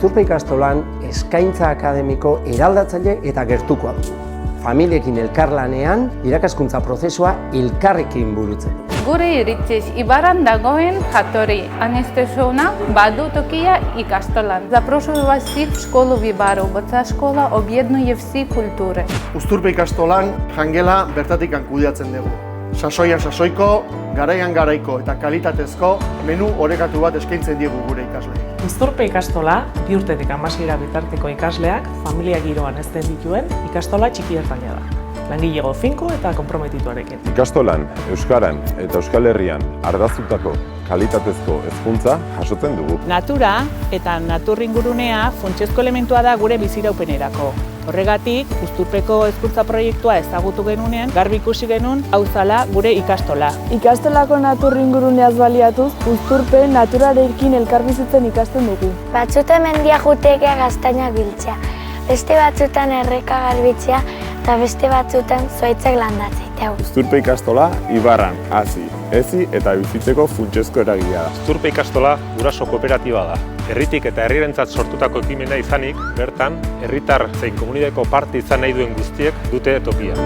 Uzturpe ikastolan eskaintza akademiko eraldatzaile eta gertukoa dugu. Familiekin elkarlanean irakaskuntza prozesua elkarrekin burutzen. Gure iritziz, Ibarran dagoen jatorri anestesiona badu tokia ikastolan. Zaprošuju vas svih u školu v Ibaru, bo ta škola objednuje vsi kulture. Uzturpe ikastolan jangela bertatik kudeatzen dugu. Sasoian sasoiko, garaian garaiko eta kalitatezko menu orekatu bat eskaintzen diegu gure ikasleei. Uzturpe ikastola, 2 urtetik 16 bitarteko ikasleak, familia giroan hezten dituen ikastola txiki ertaina da. Langilego finko eta konprometituarekin. Ikastolan, euskaran eta Euskal Herrian ardaztutako kalitatezko hezkuntza jasotzen dugu. Natura eta naturringurunea funtsezko elementua da gure biziraupenerako. Horregatik, Uzturpeko hezkuntza proiektua ezagutu genunean, garbi ikusi genuen hau zela gure ikastola. Ikastolako naturringuruneaz baliatuz, Uzturpe naturarekin elkarbizitzen ikasten dugu. Batzutan mendia jutekea gaztainak biltzea, beste batzutan erreka garbitzea eta beste batzutan zuaitzak landatzea. Uzturpe ikastola Ibarran hazi, hezi eta bizitzeko funtsezko eragilea da. Uzturpe ikastola guraso kooperatiba da. Herritik eta herrirentzat sortutako ekimena izanik, bertan, herritar zein komunitateko parte izan nahi duen guztiek dute tokia.